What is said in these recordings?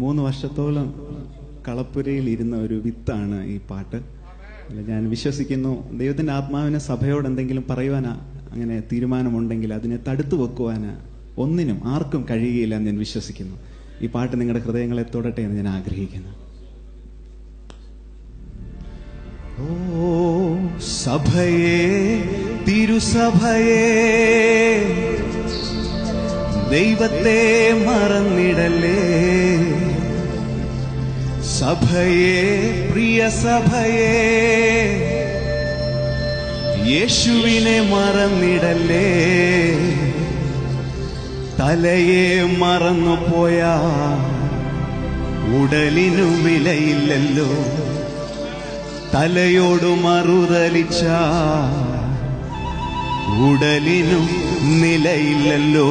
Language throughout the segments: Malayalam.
3 വർഷത്തോളം കളപ്പുരയിൽ ഇരുന്ന ഒരു വിത്താണ് ഈ പാട്ട്. ഞാൻ വിശ്വസിക്കുന്നു ദൈവത്തിന്റെ ആത്മാവിനെ സഭയോട് എന്തെങ്കിലും പറയുവാനാ അങ്ങനെ തീരുമാനമുണ്ടെങ്കിൽ അതിനെ തടുത്തു വെക്കുവാന് ഒന്നിനും ആർക്കും കഴിയുകയില്ല എന്ന് ഞാൻ വിശ്വസിക്കുന്നു. ഈ പാട്ട് നിങ്ങളുടെ ഹൃദയങ്ങളെ തൊടട്ടെ എന്ന് ഞാൻ ആഗ്രഹിക്കുന്നു. ഓ സഭയേ, തിരുസഭയേ, ദൈവത്തെ മറന്നിടലേ. സഭയേ, പ്രിയ സഭയേ, യേശുവിനെ മറന്നിടലേ. തലയെ മറന്നു പോയാ ഉടലിനു വിലയില്ലല്ലോ. തലയോട് മറുതലിച്ച ഉടലിനു നിലയില്ലല്ലോ.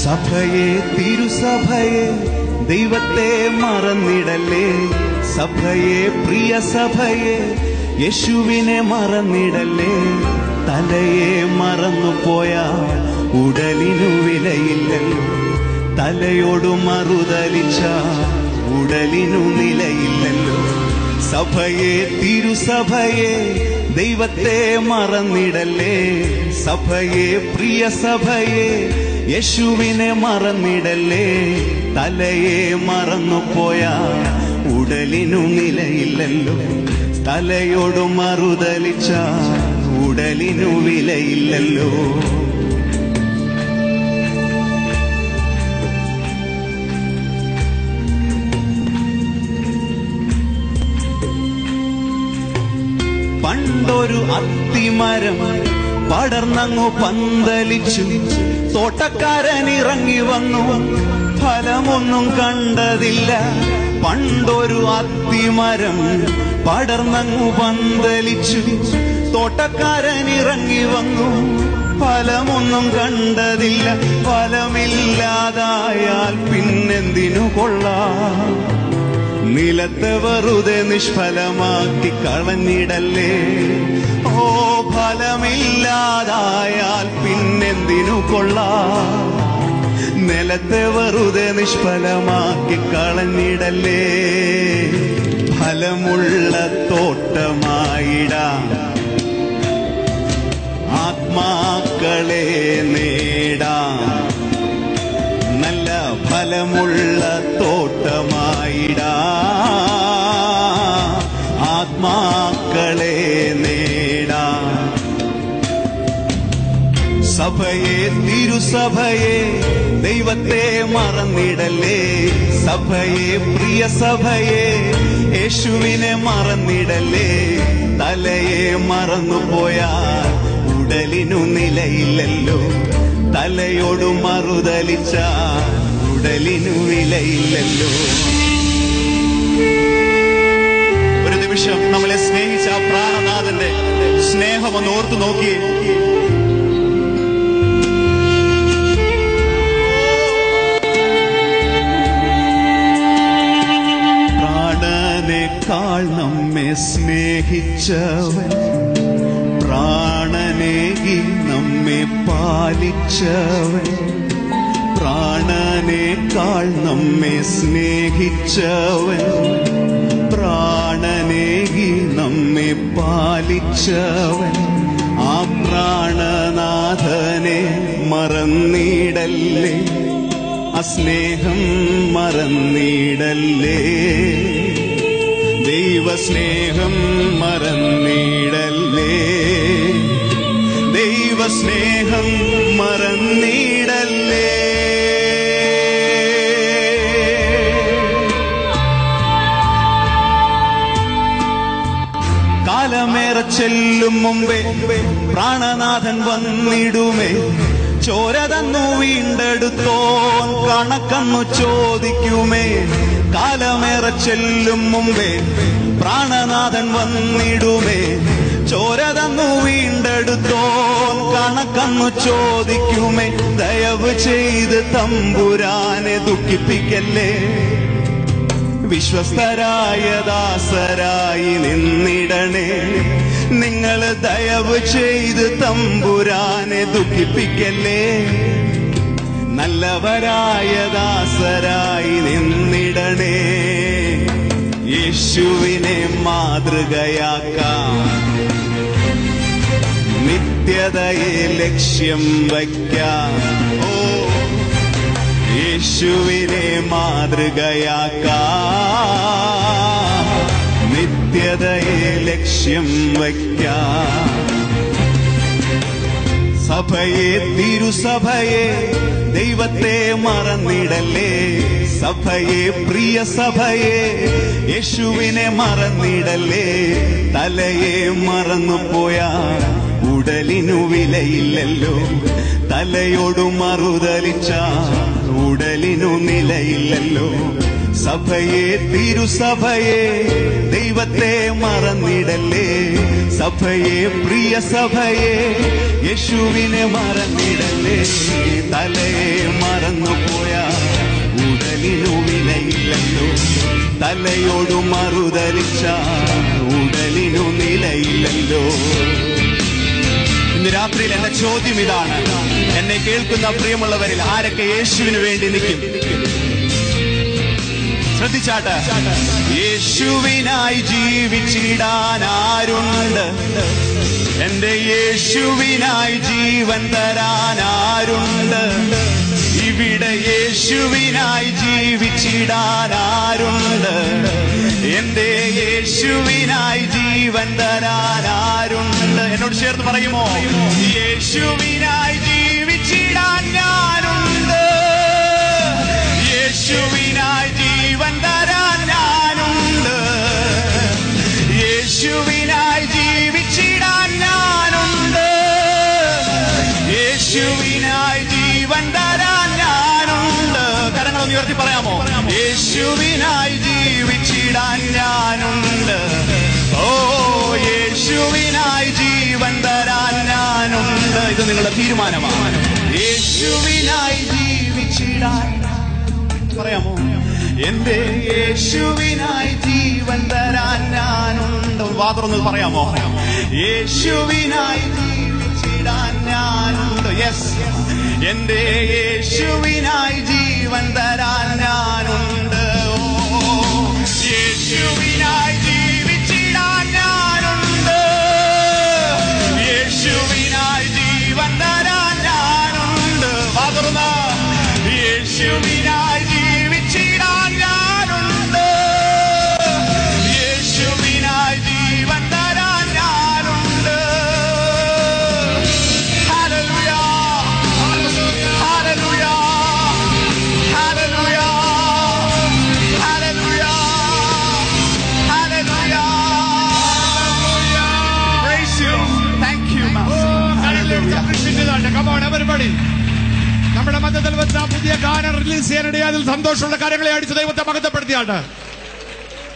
സഭയെ, തിരുസഭയെ, ദൈവത്തെ മറന്നിടലേ. സഭയെ, പ്രിയ സഭയെ, യേശുവിനെ മറന്നിടലേ. തലയെ മറന്നു പോയാ ഉടലിനു വിലയില്ലല്ലോ. തലയോട് മറുതലിച്ച ഉടലിനു നിലയില്ലല്ലോ. സഭയെ, തിരുസഭയെ, ദൈവത്തെ മറന്നിടലേ. സഭയെ, പ്രിയ സഭയെ, യേശുവിനെ മറന്നിടലേ. തലയെ മറന്നു പോയാ ഉടലിനു നിലയില്ലല്ലോ. തലയോട് മറുതലിച്ച ഉടലിനു വിലയില്ലല്ലോ. പണ്ടൊരു അത്തിമരം പടർന്നങ്ങു പന്തലിച്ചു. തോട്ടക്കാരൻ ഇറങ്ങി വന്നു, ഫലമൊന്നും കണ്ടതില്ല. പണ്ടൊരു അത്തിമരം പടർന്നങ്ങു പന്തലിച്ചു. തോട്ടക്കാരൻ ഇറങ്ങി വന്നു, ഫലമൊന്നും കണ്ടതില്ല. ഫലമില്ലാതായാൽ പിന്നെന്തിനു കൊള്ളാം? നിലത്തെ വെറുതെ നിഷ്ഫലമാക്കി കളഞ്ഞിടല്ലേ. ഓ ഫലമില്ലാതായാൽ പിന്നെന്തിനു കൊള്ളാം? നിലത്തെ വെറുതെ നിഷ്ഫലമാക്കി കളഞ്ഞിടല്ലേ. ഫലമുള്ള തോട്ടമായിടാം, ആത്മാക്കളെ നേടാം. നല്ല ഫലമുള്ള തോട്ടമായിടാം, ആത്മാക്കളെ നേടാം. സഭയെ, തിരുസഭയെ, ദൈവത്തെ മറന്നിടലേ. സഭയെ, പ്രിയ സഭയെ, യേശുവിനെ മറന്നിടലേ. തലയെ മറന്നു പോയാൽ ഉടലിനു നിലയില്ലല്ലോ. തലയോട് മറുതലിച്ച ഉടലിനു വിലയില്ലല്ലോ. ഒരു നിമിഷം നമ്മളെ സ്നേഹിച്ച പ്രാണനാഥന്റെ സ്നേഹം ഒന്ന് ഓർത്തു നോക്കി. പ്രാണനേക്കാൾ നമ്മെ സ്നേഹിച്ചവൻ, പ്രാണനേകി നമ്മെ പാലിച്ചവൻ. പ്രാണനേക്കാൾ നമ്മെ സ്നേഹിച്ചവൻ, പ്രാണനേകി നമ്മെ പാലിച്ചവൻ. ആ പ്രാണനാഥനെ മറന്നിടല്ലേ. ആ സ്നേഹം മറന്നിടല്ലേ. ദൈവസ്നേഹം മറന്നിടല്ലേ. ദൈവസ്നേഹം മറന്നിടല്ലേ. കാലമേറെ ചെല്ലും മുമ്പേ പ്രാണനാഥൻ വന്നിടുമേ. ചോര തന്നു വീണ്ടെടുത്തോൻ കണക്കന്നു ചോദിക്കുമേ. കാലമേറെ ചെല്ലും മുമ്പേ പ്രാണനാഥൻ വന്നിടുമേ. ചോര തന്നു വീണ്ടെടുത്തോൻ കണക്കന്നു ചോദിക്കുമേ. ദയവ് ചെയ്ത് തമ്പുരാനെ ദുഃഖിപ്പിക്കല്ലേ. വിശ്വസ്തരായ ദാസരായി നിന്നിടണേ. നിങ്ങൾ ദയവ് ചെയ്ത് തമ്പുരാനെ ദുഃഖിപ്പിക്കല്ലേ. നല്ലവരായ ദാസരായി നിന്നിടണേ. യേശുവിനെ മാതൃകയാക്കാം. നിത്യതയെ ലക്ഷ്യം വയ്ക്കാം. ഓ, യേശുവിനെ മാതൃകയാക്കാം. നിത്യതയെ ലക്ഷ്യം വയ്ക്കാം. സഭയെ, തിരുസഭയെ, ദൈവത്തെ മറന്നിടല്ലേ. സഭയെ, പ്രിയ സഭയെ, യേശുവിനെ മറന്നിടല്ലേ. തലയെ മറന്നുപോയാൽ ഉടലിനു വിലയില്ലല്ലോ. തലയോടു മറുതലിച്ച ഉടലിനു നിലയില്ലല്ലോ. സഭയെ, തിരുസഭയെ, ദൈവത്തെ മറന്നിടല്ലേ. സഭയെ, പ്രിയ സഭയെ, യേശുവിനെ മറന്നിടല്ലേ. തലയെ മറന്നുപോയാൽ ഉടലിനു വിലയില്ലല്ലോ. തലയോടു മറുതലിച്ച ഉടലിനു നിലയില്ലല്ലോ. ഇന്ന് രാത്രിയിൽ എന്റെ ചോദ്യം ഇതാണ്. എന്നെ കേൾക്കുന്ന പ്രിയമുള്ളവരിൽ ആരൊക്കെ യേശുവിന് വേണ്ടി നിൽക്കും? ശ്രദ്ധിച്ചാട്ട്. യേശുവിനായി ജീവിച്ചിടാൻ ആരുണ്ട്? എന്റെ യേശുവിനായി ജീവൻ തരാൻ ആരുണ്ട്? ഇവിടെ യേശുവിനായി ജീവിച്ചിടാൻ ആരുണ്ട്? എന്റെ യേശുവിനായി ജീവൻ തരാൻ ആരുണ്ട്? എന്നോട് ചേർന്ന് പറയുമോ? യേശുവിനായി ജീവിച്ചിടാൻ ഞാനുണ്ട്. യേശുവിനായി ജീവൻ തരാൻ ഞാനുണ്ട്. യേശുവിനായി ജീവിച്ചിടാൻ ഞാനുണ്ട്. യേശുവിനായി ജീവൻ തരാൻ ഞാനുണ്ട്. കരങ്ങളൊന്ന് ഉയർത്തി പറയാമോ? യേശുവിനായി ജീവിച്ചിടാൻ ഞാനുണ്ട്. ഓ, യേശുവിനായി ജീവൻ തരാൻ ഞാനുണ്ട്. ഇത് നിങ്ങളുടെ തീരുമാനമാണ്. യേശുവിനായി ജീവിച്ചിടാൻ പറയാമോ? എന്റെ യേശുവിനായി ജീവൻ തരാൻ ഞാനുണ്ട്. വാതുറന്ന് പറയാമോ? യേശുവിനായി ജീവിച്ചിടാൻ ഞാനുണ്ട്. യെസ്, എന്റെ യേശുവിനായി ജീവൻ തരാൻ ഞാനുണ്ട്. ഓ, യേശുവിനായി ജീവിച്ചിടാൻ ഞാനുണ്ട്. യേശുവിനായി ജീവൻ തരാൻ ഞാനുണ്ട്. വാതുറന്ന യേശുവിനായി ജീവിച്ചിടാൻ ഞാനുണ്ട്. യേശുവിനായി ജീവൻ തരാൻ ഞാനുണ്ട്. Hallelujah, hallelujah, hallelujah, hallelujah, hallelujah. Praise you. Thank you, Master. Hallelujah. Come on, everybody. നമ്മുടെ മധ്യത്തിൽ വെച്ച പുതിയ ഗാനം റിലീസ് ചെയ്യാനിടയിൽ അതിൽ സന്തോഷമുള്ള കാര്യങ്ങളെ അടിച്ച് ദൈവത്തെ മഹത്വപ്പെടുത്തിയാണ്.